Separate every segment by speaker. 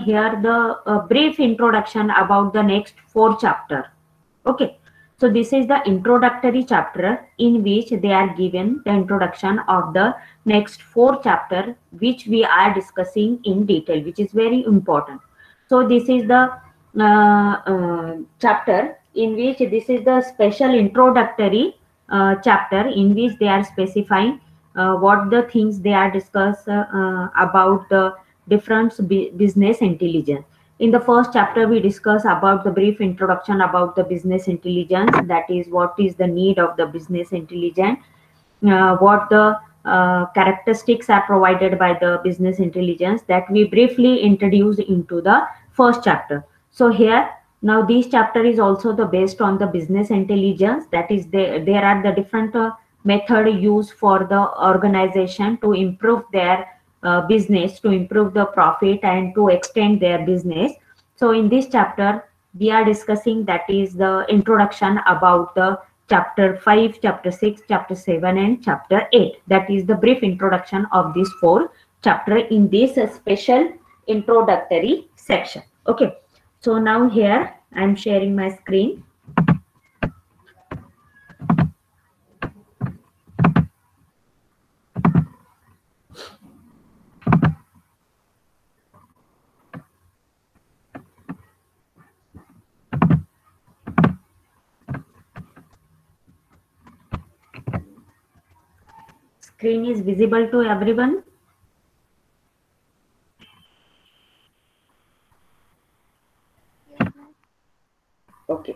Speaker 1: here the brief introduction about the next 4 chapter. Okay, so this is the introductory chapter in which they are given the introduction of the next 4 chapter, which we are discussing in detail, which is very important. So this is the chapter in which this is the special introductory chapter in which they are specifying what the things they are discuss about the different business intelligence. In the first chapter, we discuss about the brief introduction about the business intelligence. That is, what is the need of the business intelligence, what the characteristics are provided by the business intelligence, that we briefly introduced into the first chapter. So here, now this chapter is also the based on the business intelligence. That is, there are the different method used for the organization to improve their business, to improve the profit and to extend their business. So in this chapter, we are discussing, that is the introduction about the chapter 5, chapter 6, chapter 7 and chapter 8. That is the brief introduction of these 4 chapter in this special introductory section. Okay, so now here I am sharing my screen. Screen is visible to everyone? Okay.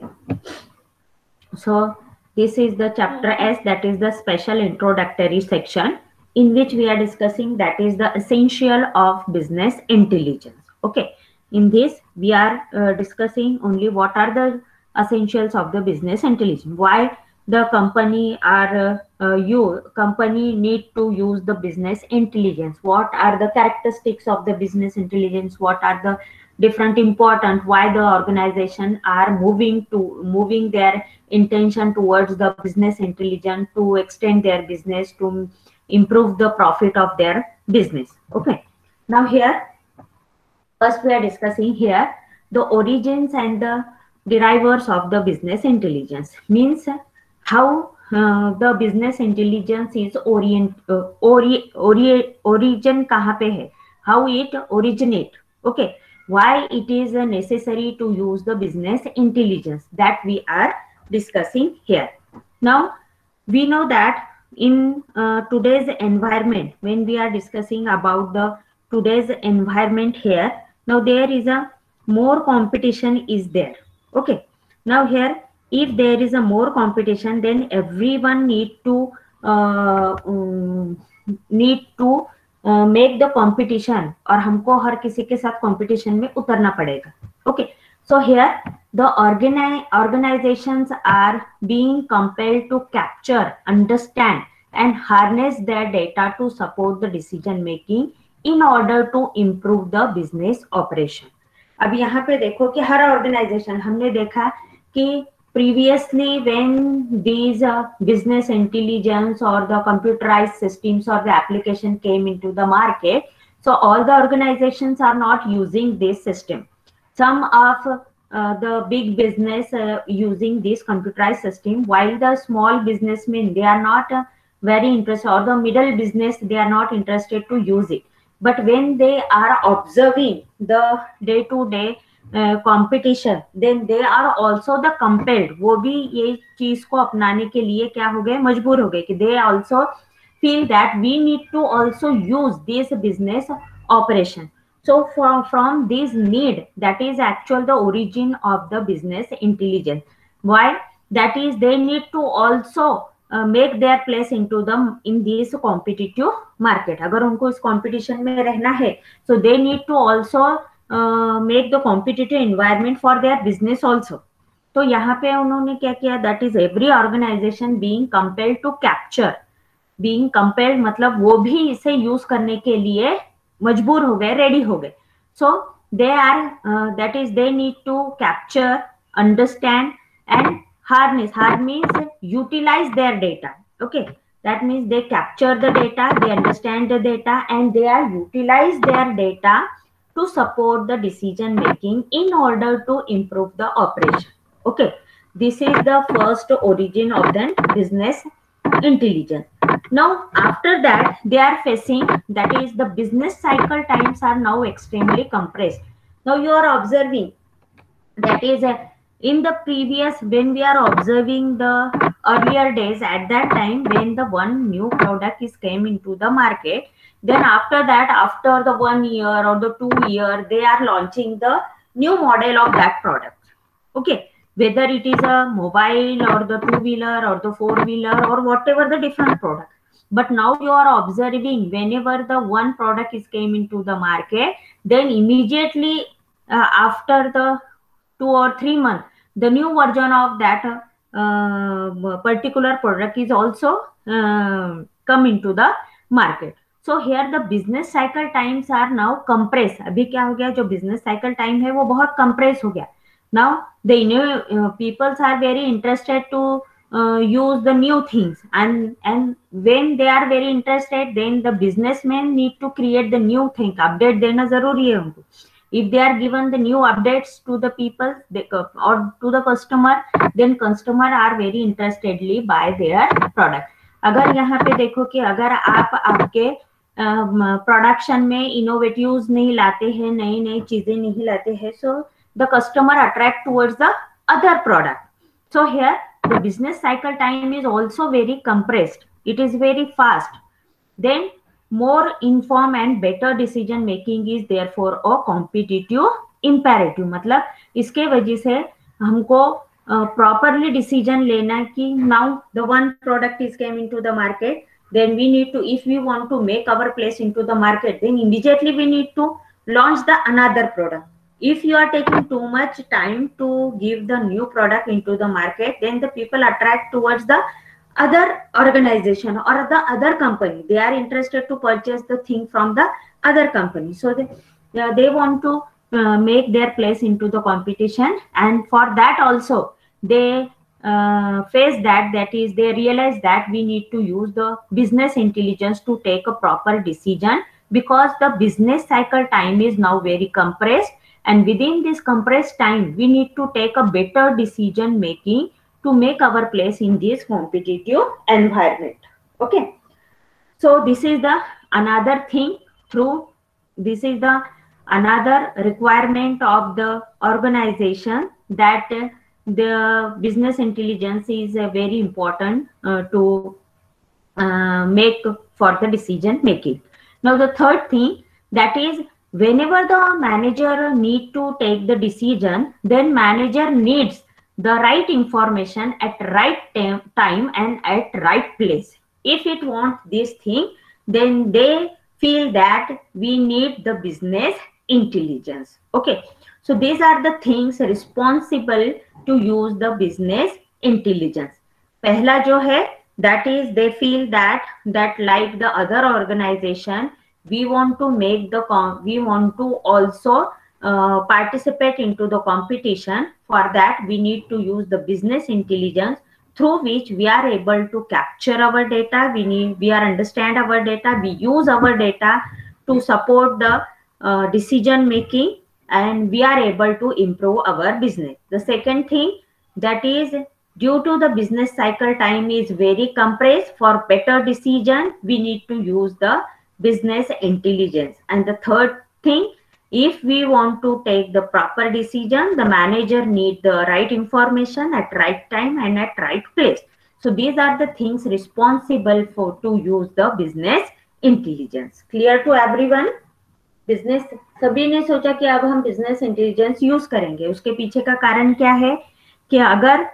Speaker 1: So this is the chapter S, that is the special introductory section in which we are discussing, that is the essential of business intelligence. Okay. In this, we are discussing only what are the essentials of the business intelligence. Why the company company need to use the business intelligence. What are the characteristics of the business intelligence? What are the different important, why the organization are moving their intention towards the business intelligence to extend their business, to improve the profit of their business. Okay, now here first we are discussing here the origins and the derivers of the business intelligence. Means how the business intelligence is origin kahan pe hai, how it originate. Okay, why it is necessary to use the business intelligence, that we are discussing here. Now we know that in today's environment, when we are discussing about the today's environment here, now there is a more competition is there. Okay, now here if there is a more competition, then everyone need to make the competition, और हमको हर किसी के साथ competition में उतरना पड़ेगा. Okay, so here the organizations are being compelled to capture, understand and harness their data to support the decision making in order to improve the business operation. अब यहाँ पे देखो कि हर organization, हमने देखा कि previously when these business intelligence or the computerized systems or the application came into the market, so all the organizations are not using this system. Some of the big business using this computerized system, while the small businessmen, they are not very interested, or the middle business, they are not interested to use it. But when they are observing the day-to-day competition, then they are also the compelled, वो भी ये चीज को अपनाने के लिए क्या हो गए, मजबूर हो गए कि they also feel that we need to also use this business operation. So from this need, that is actual the origin of the business intelligence. Why? That is they need to also make their place into them in this competitive market. अगर उनको इस competition में रहना है, so they need to also make the competitive environment for their business also. तो यहाँ पे उन्होंने क्या किया, that is every organization being compelled to capture. Being compelled मतलब वो भी इसे यूज करने के लिए मजबूर हो गए, रेडी हो गए. So they are that is they need to capture, understand and harness. Harness means utilize their data. Okay, that means they capture the data, they understand the data and they are utilize their data to support the decision making in order to improve the operation. Okay, this is the first origin of the business intelligence. Now after that they are facing, that is the business cycle times are now extremely compressed. Now you are observing, that is in the previous, when we are observing the earlier days, at that time when the one new product is came into the market, then after that, after the 1 year or the 2 year, they are launching the new model of that product. Okay, whether it is a mobile or the two-wheeler or the four-wheeler or whatever the different product. But now you are observing, whenever the one product is came into the market, then immediately after the 2 or 3 months, the new version of that particular product is also come into the market. So here the business cycle times are now compressed. अभी क्या हो गया, जो business cycle time है वो बहुत compress हो गया. Now the new peoples are very interested to use the new things, and when they are very interested, then the businessmen need to create the new thing. Update देना जरूरी है उनको. If they are given the new updates to the people or to the customer, then customer are very interestedly buy their product. अगर यहाँ पे देखो कि अगर आप आपके प्रोडक्शन में इनोवेटिव्स नहीं लाते हैं, नई नई चीजें नहीं लाते हैं, so the customer attract towards the other product. So here the business cycle time is also very compressed. It is very fast. Then more informed and better decision making is therefore a competitive imperative. मतलब इसके वजह से हमको properly decision लेना कि now the one product is came into the market, then we need to, if we want to make our place into the market, then immediately we need to launch the another product. If you are taking too much time to give the new product into the market, then the people attract towards the other organization or the other company. They are interested to purchase the thing from the other company. So they want to make their place into the competition, and for that also they face that is they realize that we need to use the business intelligence to take a proper decision, because the business cycle time is now very compressed, and within this compressed time we need to take a better decision making to make our place in this competitive environment. Okay, so this is the another thing, through this is the another requirement of the organization, that the business intelligence is very important to make for the decision making. Now the third thing, that is whenever the manager need to take the decision, then manager needs the right information at right time and at right place. If it wants this thing, then they feel that we need the business intelligence. Okay, so these are the things responsible to use the business intelligence. पहला जो है, that is they feel that like the other organization, we want to make the we want to also participate into the competition. For that we need to use the business intelligence, through which we are able to capture our data, we are understand our data, we use our data to support the decision making, and we are able to improve our business. The second thing, that is due to the business cycle time is very compressed, for better decision we need to use the business intelligence. And the third thing, if we want to take the proper decision, the manager need the right information at right time and at right place. So these are the things responsible for to use the business intelligence. Clear to everyone? Business, सभी ने सोचा कि अब हम business intelligence use करेंगे. उसके पीछे का कारण क्या है कि अगर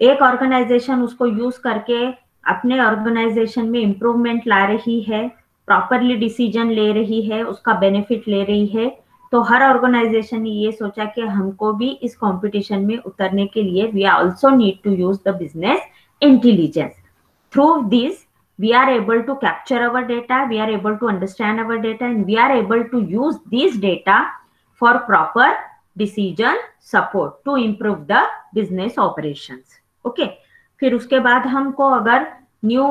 Speaker 1: एक ऑर्गेनाइजेशन उसको यूज करके अपने ऑर्गेनाइजेशन में इंप्रूवमेंट ला रही है, प्रॉपरली डिसीजन ले रही है, उसका बेनिफिट ले रही है, तो हर ऑर्गेनाइजेशन ने ये सोचा कि हमको भी इस कंपटीशन में उतरने के लिए we also need to use the business intelligence. Through this we are able to capture our data, we are able to understand our data, and we are able to use these data for proper decision support to improve the business operations. Okay, फिर उसके बाद हमको अगर new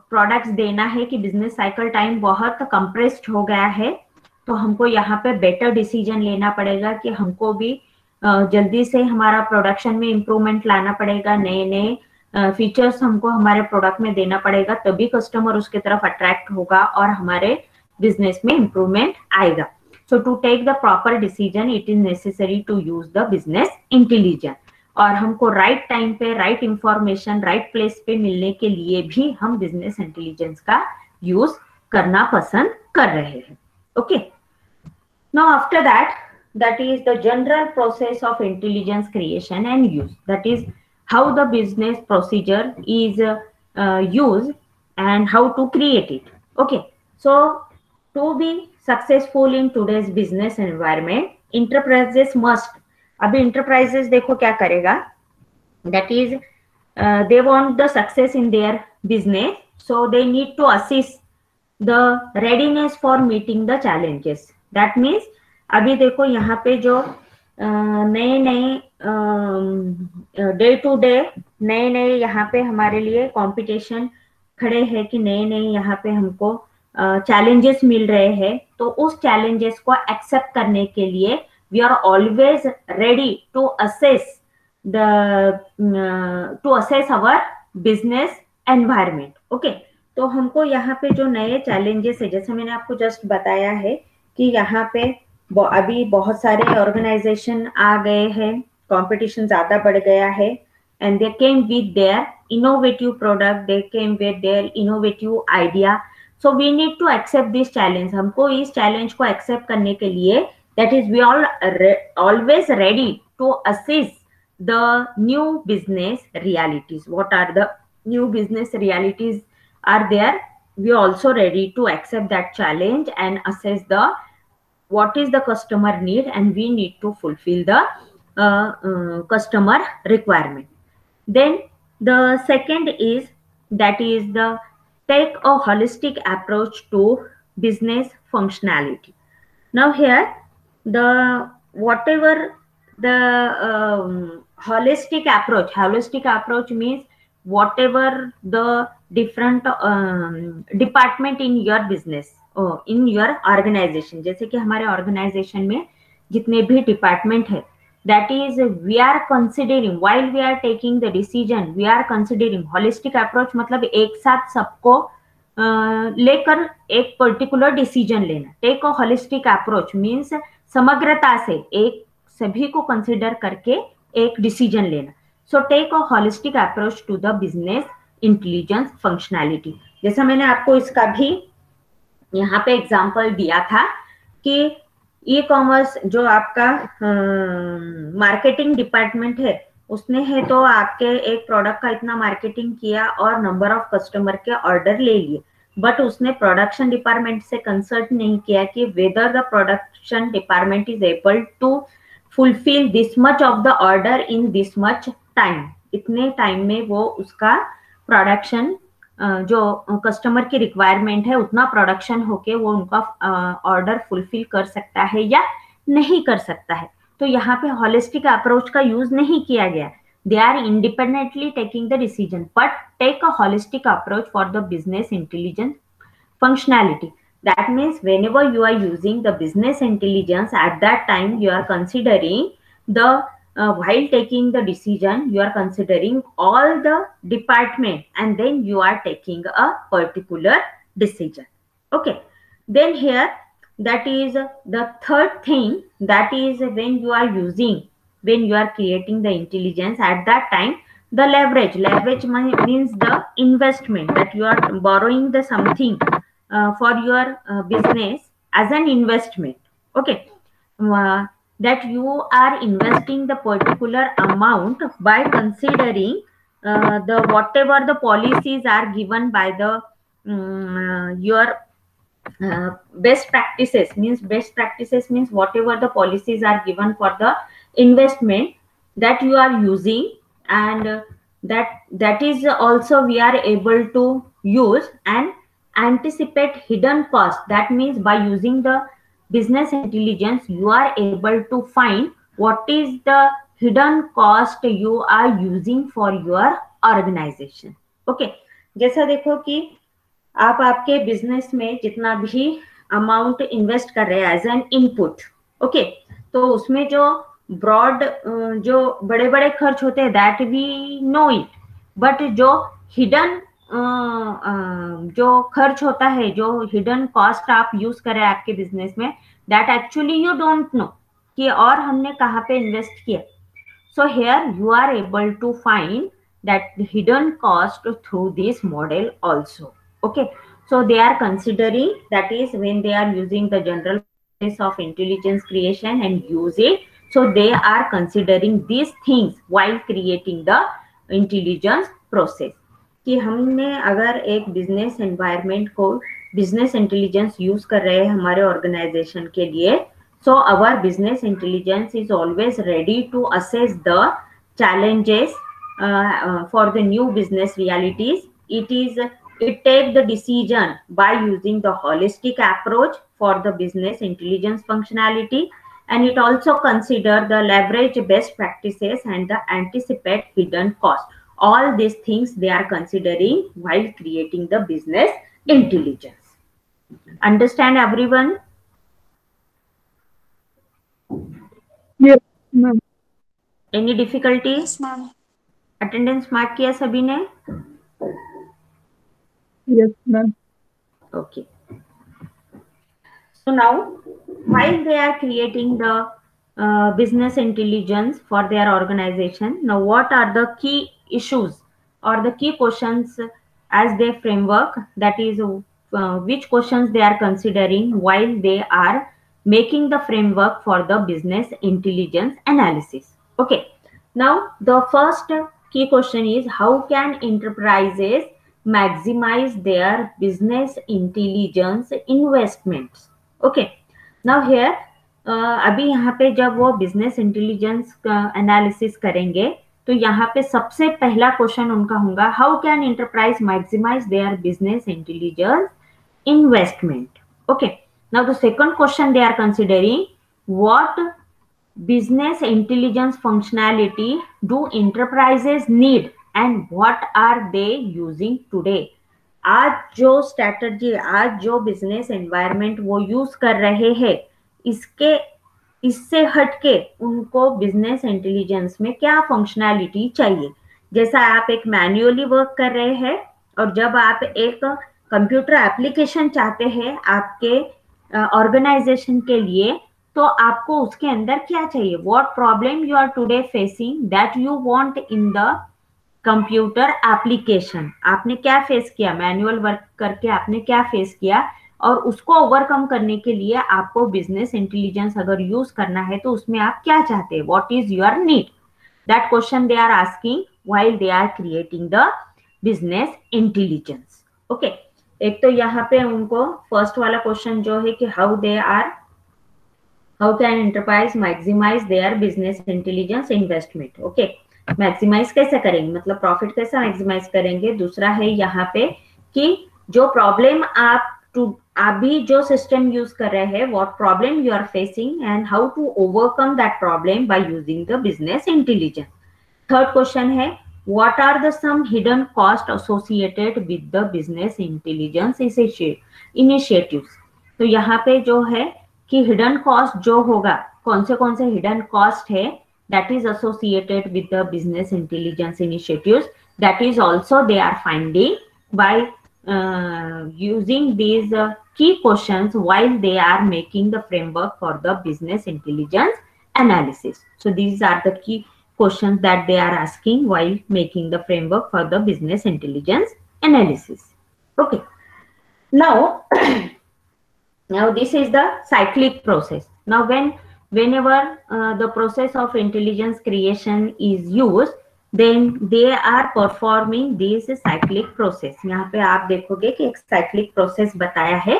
Speaker 1: products देना है कि business cycle time बहुत compressed हो गया है, तो हमको यहाँ पे बेटर डिसीजन लेना पड़ेगा कि हमको भी जल्दी से हमारा प्रोडक्शन में इम्प्रूवमेंट लाना पड़ेगा, नए नए फीचर्स हमको हमारे प्रोडक्ट में देना पड़ेगा, तभी कस्टमर उसके तरफ अट्रैक्ट होगा और हमारे बिजनेस में इम्प्रूवमेंट आएगा. So to take the proper decision, it is necessary to use the business intelligence. और हमको राइट टाइम पे राइट इंफॉर्मेशन राइट प्लेस पे मिलने के लिए भी हम बिजनेस इंटेलिजेंस का यूज करना पसंद कर रहे हैं. Okay, now after that, that is the general process of intelligence creation and use. That is how the business procedure is used and how to create it. Okay, so to be successful in today's business environment, enterprises must, अभी enterprises देखो क्या करेगा, that is they want the success in their business, so they need to assess the readiness for meeting the challenges. That means अभी देखो यहाँ पे जो नए नए डे टू डे नए नए यहाँ पे हमारे लिए कंपटीशन खड़े हैं कि नए नए यहाँ पे हमको चैलेंजेस मिल रहे हैं, तो उस चैलेंजेस को एक्सेप्ट करने के लिए we are always ready to assess our business environment. Okay, तो हमको यहाँ पे जो नए चैलेंजेस है, जैसे मैंने आपको जस्ट बताया है कि यहाँ पे अभी बहुत सारे ऑर्गेनाइजेशन आ गए हैं, कंपटीशन ज्यादा बढ़ गया है, and they came with their innovative product, they came with their innovative idea. So we need to accept this challenge. हमको इस challenge को accept करने के लिए, that is we all always ready to assess the new business realities. What are the new business realities are there? We are also ready to accept that challenge and assess the what is the customer need, and we need to fulfill the customer requirement. Then the second is, that is the take a holistic approach to business functionality. Now here, the whatever the holistic approach means whatever the different department in your business, in your organization, जैसे कि हमारे organisation में जितने भी department है, that is we are considering while we are taking the decision, we are considering holistic approach, मतलब एक साथ सबको लेकर एक पर्टिकुलर डिसीजन लेना. Take a holistic approach means समग्रता से एक सभी को कंसिडर करके एक डिसीजन लेना. So take a holistic approach to the business intelligence functionality. जैसा मैंने आपको इसका भी यहाँ पे एग्जांपल दिया था कि ई कॉमर्स जो आपका मार्केटिंग डिपार्टमेंट है, उसने है तो आपके एक प्रोडक्ट का इतना मार्केटिंग किया और नंबर ऑफ कस्टमर के ऑर्डर ले लिए, बट उसने प्रोडक्शन डिपार्टमेंट से कंसल्ट नहीं किया कि whether the production department is able to fulfil this much of the order in this much time. इतने टाइम में वो उसका प्रोडक्शन जो कस्टमर की रिक्वायरमेंट है उतना प्रोडक्शन होके वो उनका ऑर्डर फुलफिल कर सकता है या नहीं कर सकता है. तो यहाँ पे होलिस्टिक अप्रोच का यूज नहीं किया गया. They are independently taking the decision, but take a holistic approach for the business intelligence functionality. That means whenever you are using the business intelligence, at that time you are considering the while taking the decision, you are considering all the department, and then you are taking a particular decision. Okay, then here, that is the third thing, that is when you are creating the intelligence, at that time the leverage means the investment, that you are borrowing the something for your business as an investment. Okay, that you are investing the particular amount by considering the whatever the policies are given by the your best practices means whatever the policies are given for the investment that you are using, and that is also we are able to use and anticipate hidden cost. That means by using the business intelligence, you are able to find what is the hidden cost you are using for your organization. Okay, जैसा देखो कि आप आपके business में जितना भी amount invest कर रहे हैं एज एन इनपुट, ओके, तो उसमें जो ब्रॉड जो बड़े बड़े खर्च होते हैं that we know it, but जो हिडन जो खर्च होता है, जो हिडन कॉस्ट आप यूज कर रहे हैं आपके बिजनेस में, that actually you don't know कि और हमने कहाँ पे इन्वेस्ट किया. So here you are able to find that the hidden cost through this model also. Okay. So they are considering, that is when they are using the general process of intelligence creation and use it. So they are considering these things while creating the intelligence process. कि हमने अगर एक business environment को business intelligence use कर रहे हैं हमारे organisation के लिए, so our business intelligence is always ready to assess the challenges for the new business realities. It take the decision by using the holistic approach for the business intelligence functionality, and it also consider the leverage best practices and the anticipate hidden cost. All these things they are considering while creating the business intelligence. Understand everyone?
Speaker 2: Yes, ma'am.
Speaker 1: Any difficulty?
Speaker 3: Yes, ma'am.
Speaker 1: Attendance mark किया सभी ने?
Speaker 2: Yes, ma'am.
Speaker 1: Okay. So now, while they are creating the business intelligence for their organization, now what are the key issues or the key questions as their framework? That is, which questions they are considering while they are making the framework for the business intelligence analysis. Okay. Now, the first key question is, how can enterprises maximize their business intelligence investments? Okay. Now here अभी यहाँ पे जब वो business intelligence का analysis करेंगे तो यहाँ पे सबसे पहला क्वेश्चन उनका होगा, how can enterprise maximise their business intelligence investment. Okay. Now the second question they are considering, what business intelligence functionality do enterprises need and what are they using today? आज जो स्ट्रैटेजी, आज जो business environment वो use कर रहे हैं, इससे हटके उनको बिजनेस इंटेलिजेंस में क्या फंक्शनैलिटी चाहिए. जैसा आप एक मैन्युअली वर्क कर रहे हैं और जब आप एक कंप्यूटर एप्लीकेशन चाहते हैं आपके ऑर्गेनाइजेशन के लिए, तो आपको उसके अंदर क्या चाहिए, what problem you are today facing that you want in the computer application. आपने क्या फेस किया, मैनुअल वर्क करके आपने क्या फेस किया, और उसको ओवरकम करने के लिए आपको बिजनेस इंटेलिजेंस अगर यूज करना है तो उसमें आप क्या चाहते हैं, what is your need. That question they are asking while they are creating the business intelligence. Okay. एक तो यहाँ पे उनको फर्स्ट वाला क्वेश्चन जो है कि how can enterprise maximise their business intelligence investment. Okay. Maximise कैसे करेंगे, मतलब प्रॉफिट कैसे मैक्सिमाइज करेंगे. दूसरा है यहाँ पे कि जो प्रॉब्लम आप भी जो सिस्टम यूज कर रहे हैं, what problem you are facing and how to overcome that problem by using the business intelligence. Third question है, what are the some hidden cost associated with the business intelligence initiatives. तो यहाँ पे जो है कि हिडन कॉस्ट जो होगा, कौन से हिडन कॉस्ट है that is associated with the business intelligence initiatives, that is also they are finding by using these key questions while they are making the framework for the business intelligence analysis. So these are the key questions that they are asking while making the framework for the business intelligence analysis. Okay. Now, now this is the cyclic process. Now whenever the process of intelligence creation is used, then they are performing this cyclic process. यहाँ पे आप देखोगे कि एक cyclic process बताया है.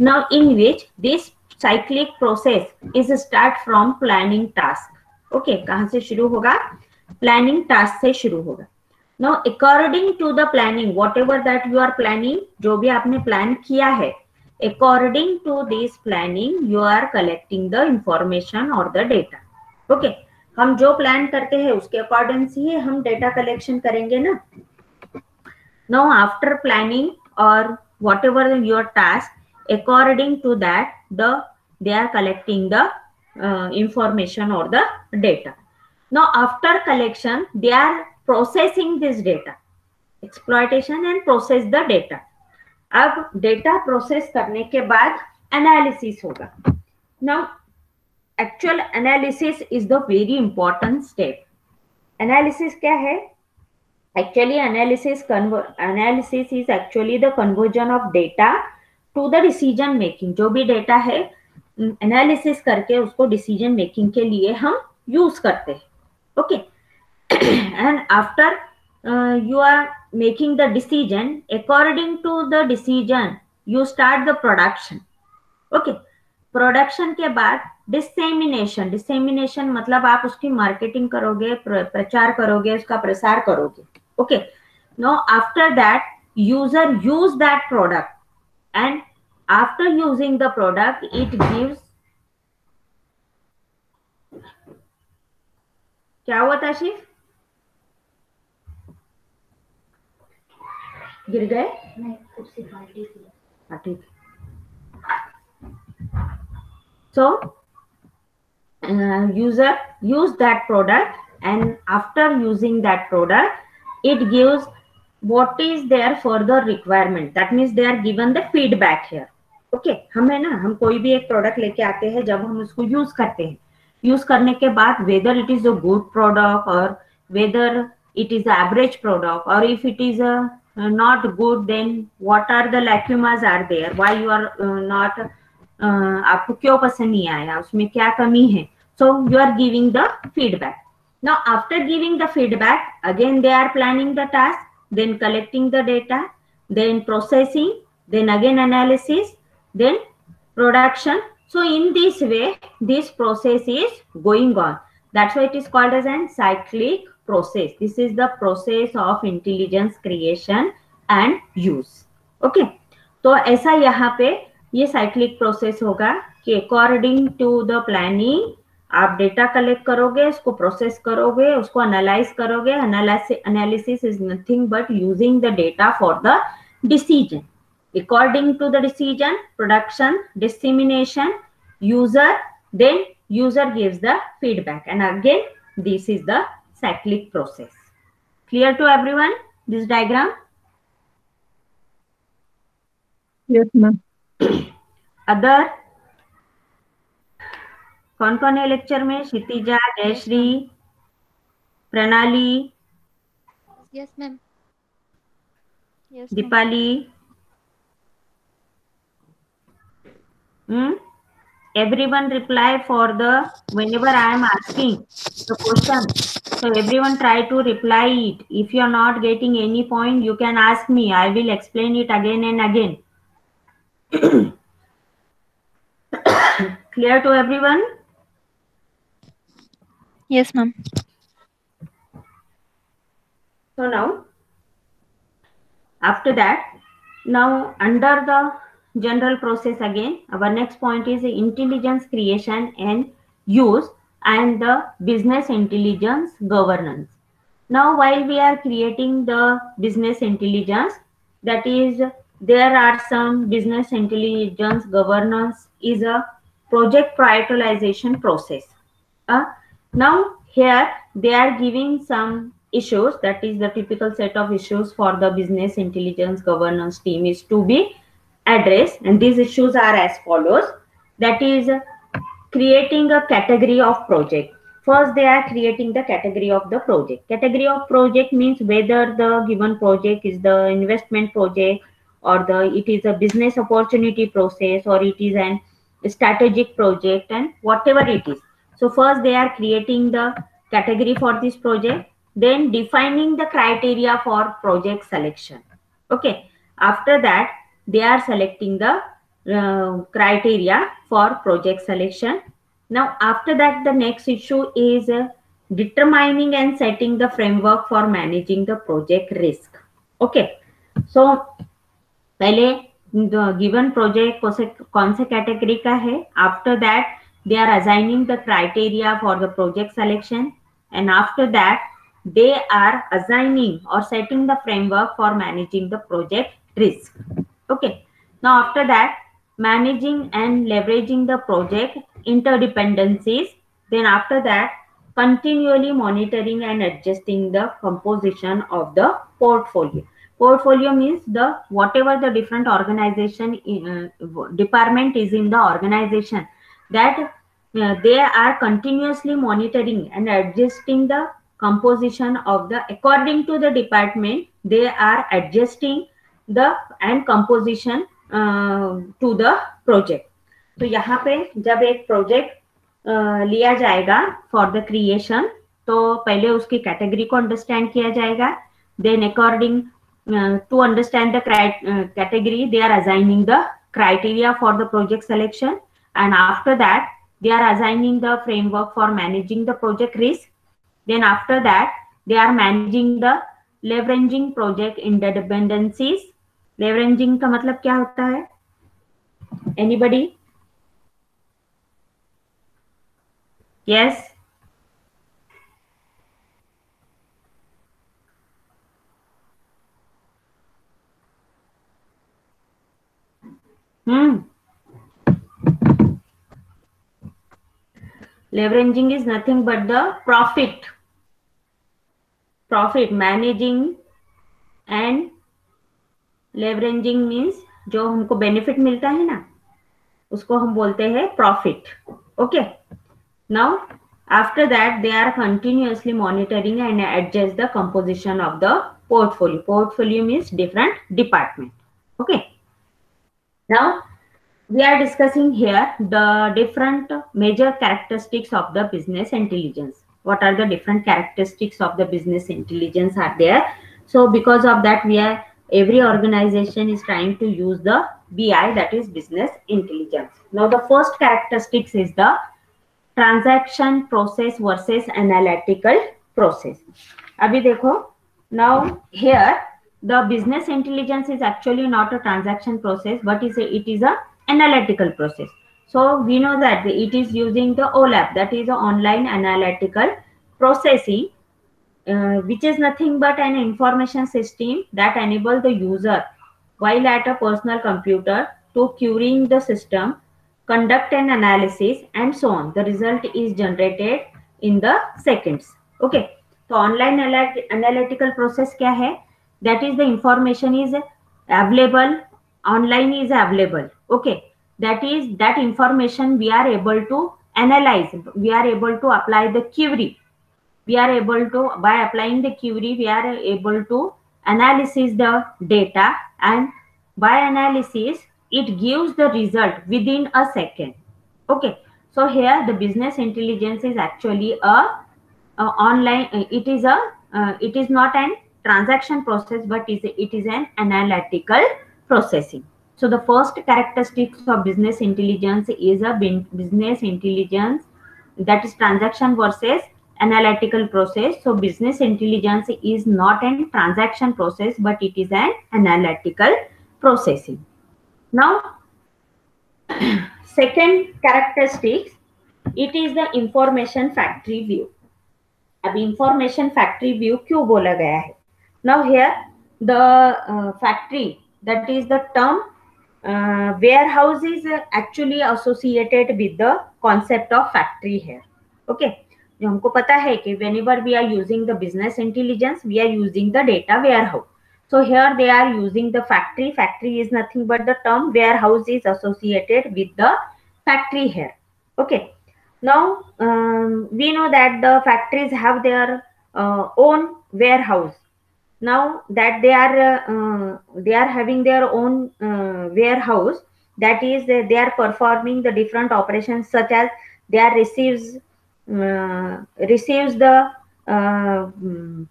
Speaker 1: Now in which this cyclic process is start from planning task. Okay, कहाँ से शुरू होगा, प्लानिंग टास्क से शुरू होगा. Now according to the planning, whatever that you are planning, जो भी आपने प्लान किया है, according to this planning you are collecting the information और द डेटा. ओके. हम जो प्लान करते हैं उसके अकॉर्डिंग ही हम डेटा कलेक्शन करेंगे ना. नाउ आफ्टर प्लानिंग और what ever your task, according to that they are collecting the information or the data. Now after collection they are processing this data, exploitation and process the data. अब data process करने के बाद analysis होगा. Now actual analysis is the very important step. Analysis क्या है? Actually analysis is actually the conversion of data to the decision making. जो भी data है एनालिसिस करके उसको डिसीजन मेकिंग के लिए हम यूज करते हैं. Okay, and after you are making the decision, according to the decision you start the production. okay, production के बाद डिसेमिनेशन. डिसेमिनेशन मतलब आप उसकी मार्केटिंग करोगे, प्रचार करोगे, उसका प्रसार करोगे. Okay, know after that user use that product and after using the product it gives. क्या हुआ ताशीफ? गिर गए? नहीं, कुर्सी फाटी थी. हाँ ठीक. So user use that product and after using that product it gives what is their further requirement. That means they are given the feedback here. Okay, हमें ना, हम कोई भी एक प्रोडक्ट लेके आते हैं, जब हम उसको यूज करते हैं, यूज करने के बाद whether it is a good product or whether it is average product or if it is a not good, then what are the lacunas are there, why you are not आपको क्यों पसंद नहीं आया, उसमें क्या कमी है. so you are giving the feedback. now after giving the feedback again they are planning the task, then collecting the data, then processing, then again analysis, then production. so in this way this process is going on. that's why it is called as an cyclic process. this is the process of intelligence creation and use. okay, तो ऐसा यहाँ पे ये cyclic process होगा कि according to the planning आप data collect करोगे, उसको प्रोसेस करोगे, उसको एनालाइज करोगे. Analysis is nothing but using the data for the decision. According to the decision, production, dissemination, user, then user gives the feedback and again this is the cyclic process. Clear to everyone this diagram?
Speaker 2: Yes, ma'am.
Speaker 1: Other कौन कौन है lecture में? Kshitija, Jayashree, Pranali,
Speaker 3: yes ma'am,
Speaker 1: Deepali. everyone reply for the whenever I am asking the question, so everyone try to reply it. if you are not getting any point you can ask me, I will explain it again and again. clear to everyone?
Speaker 3: yes ma'am.
Speaker 1: so now after that, now under the general process again our next point is intelligence creation and use and the business intelligence governance. now while we are creating the business intelligence, that is there are some business intelligence governance is a project prioritization process. now here they are giving some issues, that is the typical set of issues for the business intelligence governance team is to be addressed, and these issues are as follows. that is creating a category of project. first they are creating the category of the project. category of project means whether the given project is the investment project or it is a business opportunity process or it is an strategic project and whatever it is. so first they are creating the category for this project, then defining the criteria for project selection. okay, after that they are selecting the criteria for project selection. now after that the next issue is determining and setting the framework for managing the project risk. okay, so पहले given project कौन से category का है, after that they are assigning the criteria for the project selection and after that they are assigning or setting the framework for managing the project risk. okay, now after that managing and leveraging the project interdependencies. Then after that, continually monitoring and adjusting the composition of the portfolio. Portfolio means the whatever the different organization department is in the organization, that they are continuously monitoring and adjusting the composition of the, according to the department they are adjusting the and composition to the project. तो यहाँ पे जब एक project लिया जाएगा for the creation, तो पहले उसकी कैटेगरी को अंडरस्टैंड किया जाएगा. Then according to understand the category they are assigning the criteria for the project selection, and after that they are assigning the framework for managing the project risk. Then after that they are managing the leveraging project interdependencies. Leveraging का मतलब क्या होता है? Anybody? Yes. Leveraging is nothing but the profit. Managing and leveraging means जो हमको benefit मिलता है ना, उसको हम बोलते हैं profit. Okay. Now after that they are continuously monitoring and adjust the composition of the portfolio. Portfolio means different department. Okay. Now we are discussing here the different major characteristics of the business intelligence. What are the different characteristics of the business intelligence are there? So because of that, every organization is trying to use the BI, that is business intelligence. Now the first characteristics is the transaction process versus analytical process. Abhi dekho, now here the business intelligence is actually not a transaction process, but it is a analytical process. So we know that it is using the OLAP, that is a online analytical processing, which is nothing but an information system that enables the user while at a personal computer to querying the system, conduct an analysis and so on. The result is generated in the seconds. Okay. So online analytical process क्या है? That is the information is available, online is available. Okay. That is that information we are able to analyze. We are able to apply the query. We are able to, by applying the query, we are able to analyze the data, and by analysis it gives the result within a second. Okay. So here the business intelligence is actually a online, it is not an transaction process, but it is an analytical processing. So the first characteristics of business intelligence is a business intelligence, that is transaction versus analytical process. So business intelligence is not a transaction process, but it is an analytical processing. Now second characteristics, it is the information factory view. अब information factory view क्यों बोला गया है? Now here the factory, that is the term warehouse is actually associated with the concept of factory here. Okay. जो हमको पता है कि whenever we are using the business intelligence, we are using the data warehouse. So here they are using the factory. Factory is nothing but the term warehouse is associated with the factory here. Okay. Now we know that the factories have their own warehouse. Now that they are having their own warehouse, that is they are performing the different operations, such as they are receives the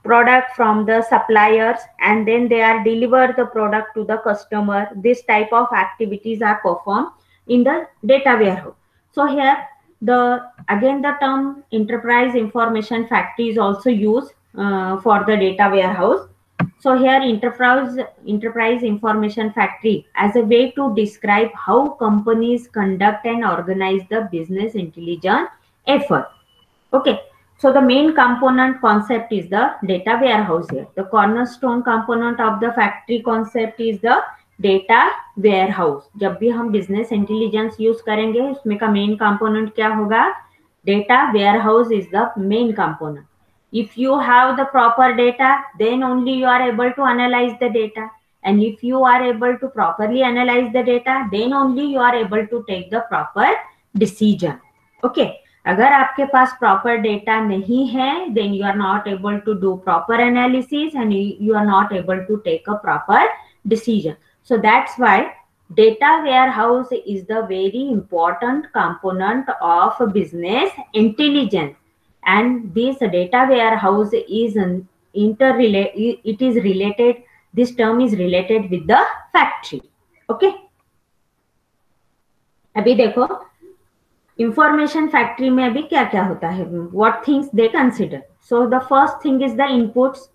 Speaker 1: product from the suppliers, and then they are deliver the product to the customer. This type of activities are performed in the data warehouse. So here again the term enterprise information factory is also used for the data warehouse. So here enterprise information factory as a way to describe how companies conduct and organize the business intelligence effort. Okay. So the main component concept is the data warehouse here. The cornerstone component of the factory concept is the data warehouse. जब भी हम business intelligence use करेंगे उसमें का main component क्या होगा? Data warehouse is the main component. If you have the proper data, then only you are able to analyze the data. And if you are able to properly analyze the data, then only you are able to take the proper decision. Okay. अगर आपके पास proper data नहीं है, then you are not able to do proper analysis and you are not able to take a proper decision. So that's why data warehouse is the very important component of business intelligence. And this data warehouse is it is related, this term is related with the factory. Okay. अभी देखो information factory में अभी क्या क्या होता है, what things they consider. So the first thing is the inputs.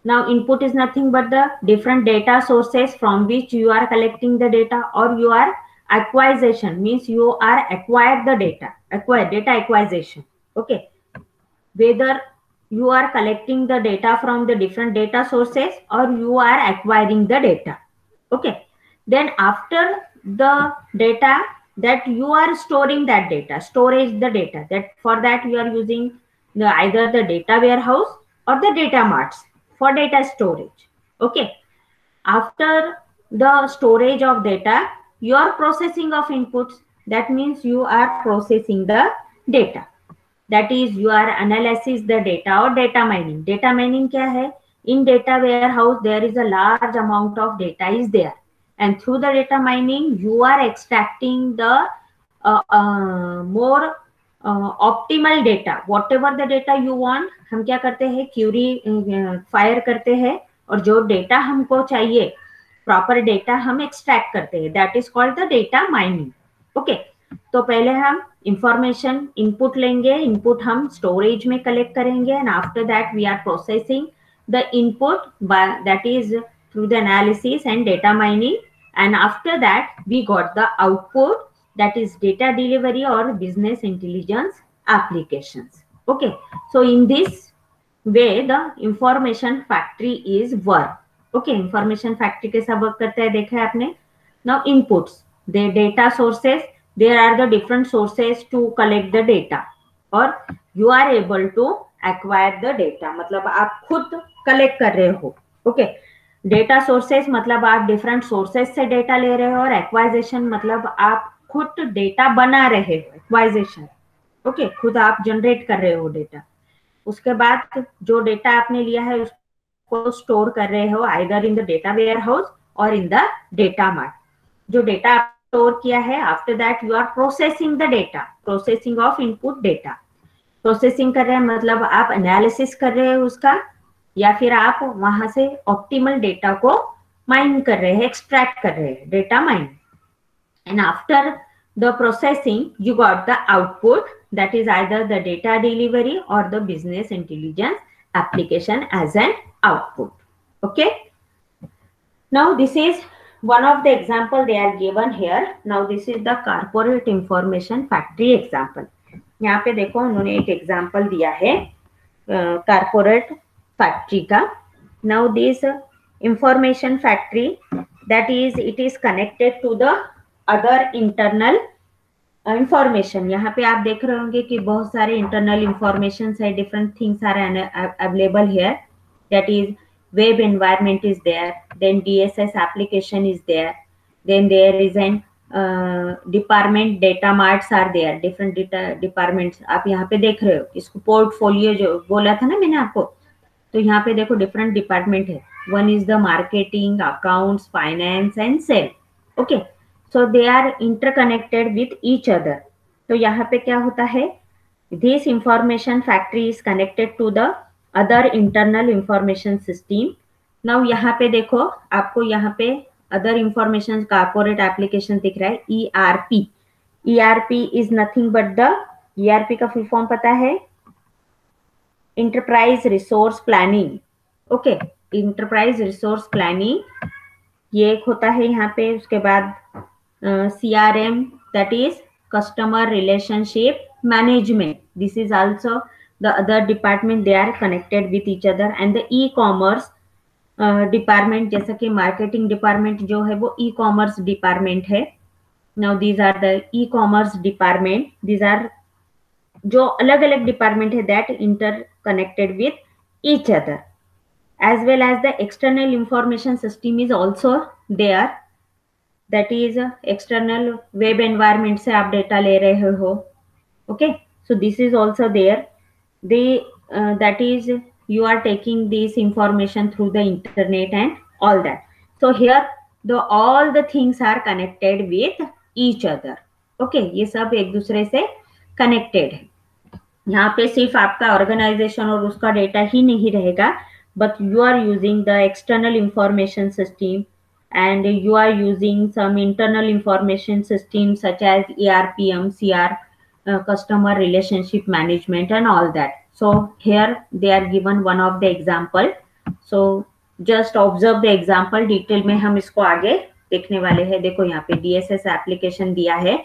Speaker 1: Now input is nothing but the different data sources from which you are collecting the data, or you are acquisition means you are acquired the data, data acquisition. Okay. Whether you are collecting the data from the different data sources or you are acquiring the data. Okay. Then after the data, that you are storing that data, storage the data, that for that you are using either the data warehouse or the data marts for data storage. Okay. After the storage of data, your processing of inputs, that means you are processing the data, that is you are analysis the data or data mining. Data mining क्या है? In data warehouse there is a large amount of data is there, and through the data mining you are extracting the more optimal data, whatever the data you want. हम क्या करते हैं? Curie fire करते हैं और जो data हमको चाहिए प्रॉपर डेटा हम एक्सट्रैक्ट करते हैं, that is called the data mining. Okay. तो पहले हम इंफॉर्मेशन इनपुट लेंगे, इनपुट हम स्टोरेज में कलेक्ट करेंगे, and after that we are processing the input that is through the analysis and data mining, and after that we got the output, that is data delivery or business intelligence applications. Okay. So in this way the information factory is work. Okay. Information factory कैसा work करता है देखा है आपने. Now inputs, the data sources, there are the different sources to collect the data, or you are able to acquire the data, मतलब आप खुद collect कर रहे हो. ओके. डेटा सोर्सेस मतलब आप डिफरेंट सोर्सेस से डेटा ले रहे हो, और एक्वाइजेशन मतलब आप खुद डेटा बना रहे हो, एक्वाइजेशन. ओके. खुद आप जनरेट कर रहे हो डेटा. उसके बाद जो डेटा आपने लिया है उसको स्टोर कर रहे हो either in the data warehouse और इन द डेटा मार्ट. जो डेटा आप स्टोर किया है, after that you are processing the data, processing of input data. Processing कर रहे हैं मतलब आप एनालिसिस कर रहे हो उसका, या फिर आप वहां से ऑप्टिमल डेटा को माइन कर रहे हैं, एक्सट्रैक्ट कर रहे हैं, data mine. And after the processing you got the output, that is either the data delivery or the business intelligence application as an output. Okay. Now this is one of the example they are given here. Now this is the corporate information factory example. यहाँ पे देखो उन्होंने एक example दिया है corporate factory का. Now this information factory, that is it is connected to the other internal information. यहाँ पे आप देख रहे होंगे कि बहुत सारे इंटरनल इंफॉर्मेशन है, different things are available here. That is web environment is there, then DSS application is there, then there is an department data marts are there, different departments आप यहाँ पे देख रहे हो. इसको पोर्टफोलियो जो बोला था ना मैंने आपको, तो यहाँ पे देखो डिफरेंट डिपार्टमेंट है. One is the marketing, accounts, finance and sale. Okay. So they are interconnected with each other. तो यहाँ पे क्या होता है? This information factory is connected to the other internal information system. Now यहाँ पे देखो आपको यहाँ पे other information corporate application दिख रहा है, ERP. ERP is nothing but the ERP का full form पता है? Enterprise Resource Planning. Okay. Enterprise Resource Planning ये एक होता है यहाँ पे. उसके बाद CRM, that is customer relationship management. This is also the other department, they are connected with each other. And the e-commerce department, जैसा कि मार्केटिंग डिपार्टमेंट जो है वो ई कॉमर्स डिपार्टमेंट है. Now these are the e-commerce department. These are जो अलग अलग department है that interconnected with each other, as well as the external information system is also there. That is external web environment से आप data ले रहे हो. Okay, so this is also there. They that is you are taking this information through the internet and all that. So here the all the things are connected with each other. Okay, ये सब एक दूसरे से connected है. यहाँ पे सिर्फ आपका ऑर्गेनाइजेशन और उसका डेटा ही नहीं रहेगा, but you are using the external information system and you are using some internal information systems such as ERP, MCR, customer relationship management and all that. So here they are given one of the example. So just observe the example. Detail में हम इसको आगे देखने वाले हैं. देखो यहाँ पे DSS एप्लीकेशन दिया है,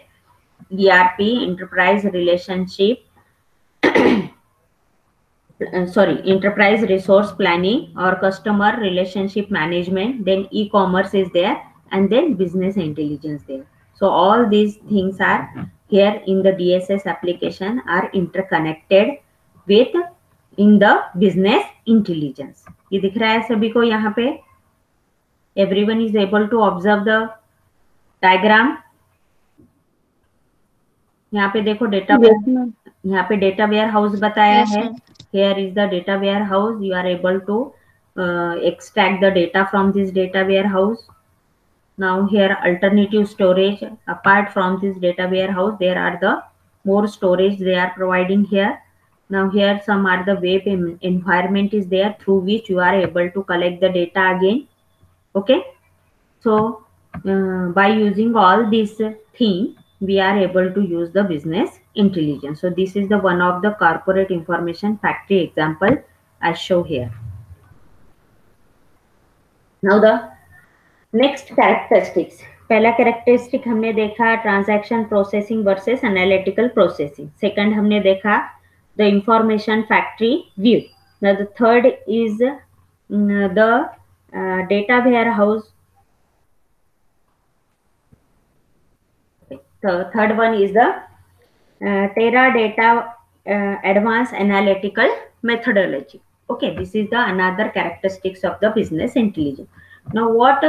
Speaker 1: ERP, enterprise relationship enterprise resource planning or customer relationship management, then e-commerce is there, and then business intelligence there. So all these things are here in the DSS application are interconnected with in the business intelligence. ये दिख रहा है सभी को यहाँ पे? Everyone is able to observe the diagram. यहाँ पे देखो डेटा, यहाँ पे डेटा वेयर हाउस बताया
Speaker 3: Yes,
Speaker 1: है.
Speaker 3: ma'am.
Speaker 1: Here is the data warehouse. You are able to extract the data from this data warehouse. Now here alternative storage. Apart from this data warehouse, there are the more storage they are providing here. Now here some are the web environment is there through which you are able to collect the data again. Okay. So by using all these things, we are able to use the business intelligence. So this is the one of the corporate information factory example I show here. Now the next characteristics. पहला characteristic हमने देखा transaction processing versus analytical processing. Second हमने देखा the information factory view. Now the third is the data warehouse. The third one is the Teradata advanced analytical methodology. Okay, this is the another characteristics of the business intelligence. Now what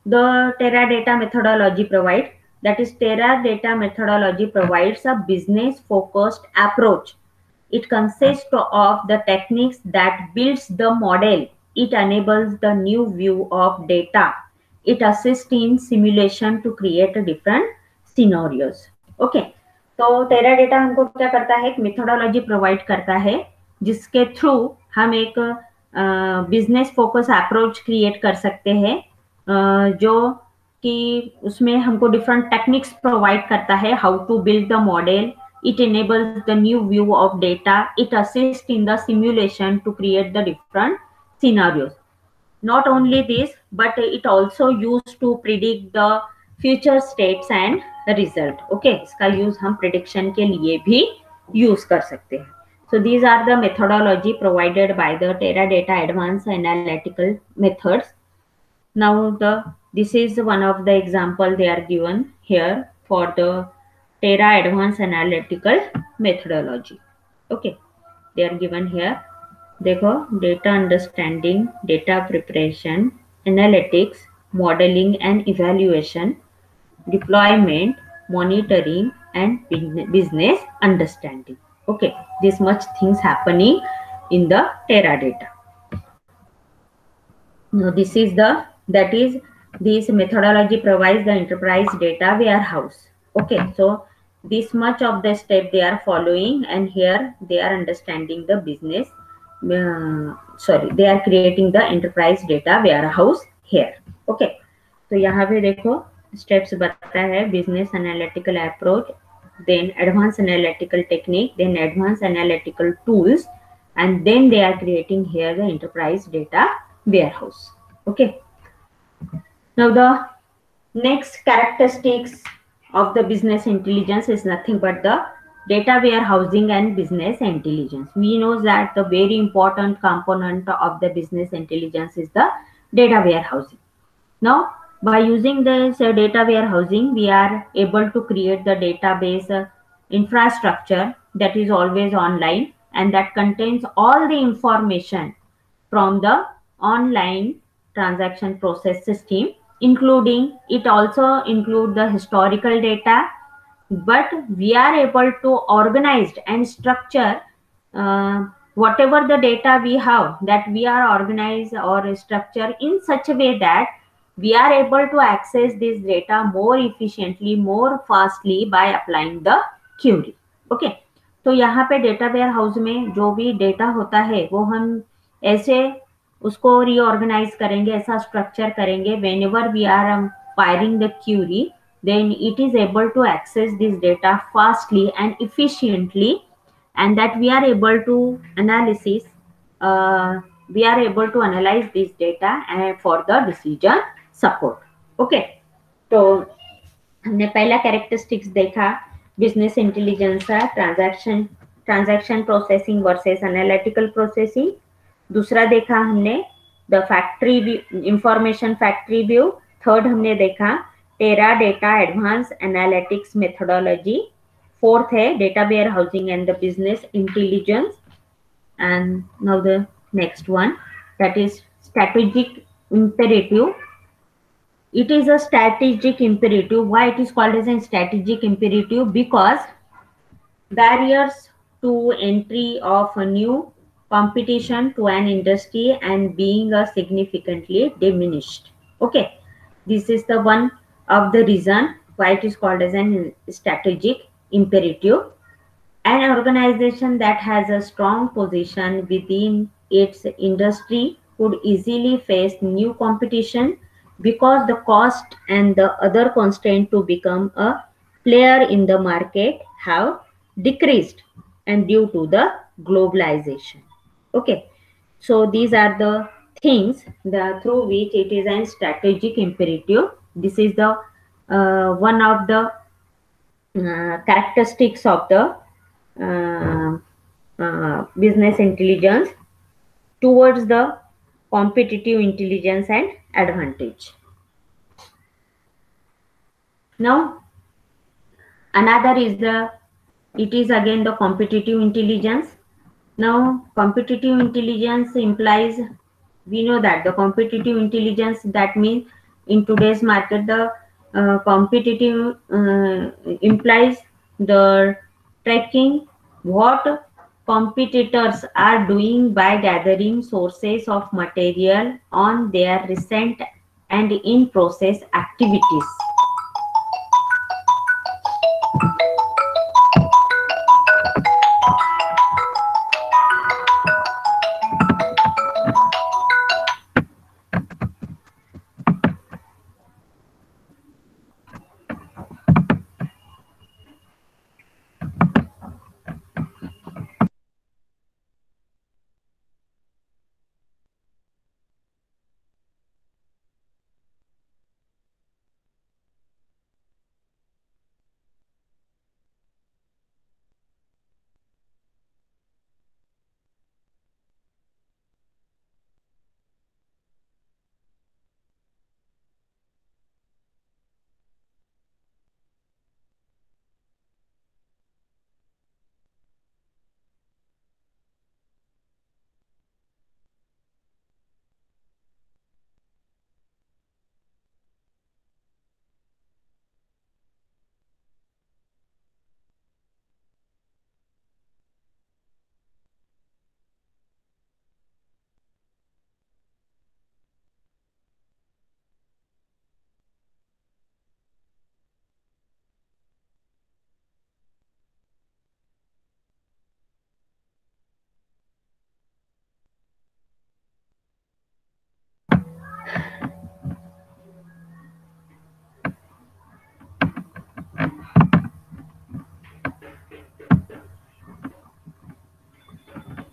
Speaker 1: the Teradata methodology provide? That is Teradata methodology provides a business focused approach. It consists of the techniques that builds the model. It enables the new view of data. It assists in simulation to create a different scenarios. Okay, तो Teradata हमको क्या करता है? एक methodology provide करता है जिसके through हम एक बिजनेस फोकस अप्रोच क्रिएट कर सकते हैं, जो कि उसमें हमको डिफरेंट टेक्निक्स प्रोवाइड करता है. How to build the model, it enables the new view of data, it assists in the simulation to create the different scenarios. Not only this, but it also used to predict the future states and result. Okay, इसका use हम prediction के लिए भी use कर सकते हैं. So these are the methodology provided by the Teradata advanced analytical methods. Now this is one of the example they are given here for the Tera advanced analytical methodology. Okay, they are given here. देखो, data understanding, data preparation, analytics, modeling and evaluation, deployment, monitoring and business understanding. Okay, this much things happening in the Teradata. Now this is this methodology provides the enterprise data warehouse. Okay, so this much of the step they are following, and here they are understanding the business. They are creating the enterprise data warehouse here. Okay, तो यहाँ पे देखो steps बताता है. Business analytical approach, then advance analytical technique, then advance analytical tools, and then they are creating here the enterprise data warehouse. Okay, now the next characteristics of the business intelligence is nothing but the data warehousing and business intelligence. We know that the very important component of the business intelligence is the data warehousing. Now, by using this data warehousing, we are able to create the database infrastructure that is always online and that contains all the information from the online transaction process system, including it also include the historical data, but we are able to organize and structure whatever the data we have, that we are organized or structure in such a way that we are able to access this data more efficiently, more fastly by applying the query. Okay, तो यहाँ पे data ware house में जो भी data होता है वो हम ऐसे उसको रीऑर्गेनाइज करेंगे, ऐसा स्ट्रक्चर करेंगे, whenever we are firing the query, then it is able to access this data fastly and efficiently, and that we are able to analysis we are able to analyze this data and for the decision support. Okay, तो हमने पहला characteristics देखा business intelligence का, transaction processing versus analytical processing. दूसरा देखा हमने the factory information factory view. Third हमने देखा Teradata advance analytics methodology. Fourth है data warehousing and the business intelligence. And now the next one, that is strategic imperative. It is a strategic imperative. Why it is called as a strategic imperative? Because barriers to entry of a new competition to an industry and being significantly diminished. Okay, this is the one of the reason why it is called as an strategic imperative. An organization that has a strong position within its industry could easily face new competition because the cost and the other constraints to become a player in the market have decreased and due to the globalization. Okay, so these are the things through which it is a strategic imperative. This is the one of the characteristics of the business intelligence towards the competitive intelligence and advantage. Now, another is it is again the competitive intelligence. Now, competitive intelligence implies, we know that the competitive intelligence, that means in today's market the competitive implies the tracking what competitors are doing by gathering sources of material on their recent and in process activities.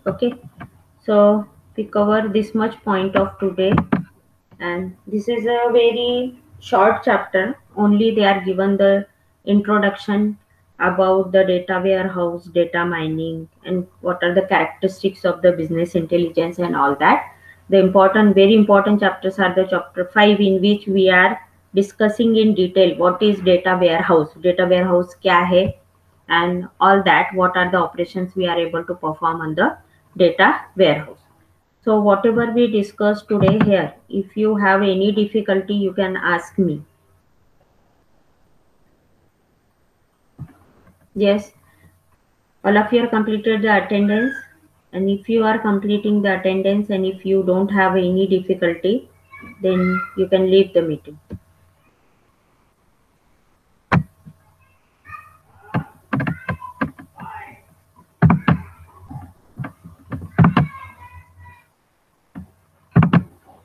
Speaker 1: Okay, so we cover this much point of today, and this is a very short chapter. Only they are given the introduction about the data warehouse, data mining, and what are the characteristics of the business intelligence and all that. The important, very important chapters are the chapter 5, in which we are discussing in detail what is data warehouse. Data warehouse kya hai, and all that, what are the operations we are able to perform on the data warehouse. So whatever we discussed today here, if you have any difficulty, you can ask me. Yes, all of you are completed the attendance, and if you are completing the attendance and if you don't have any difficulty, then you can leave the meeting.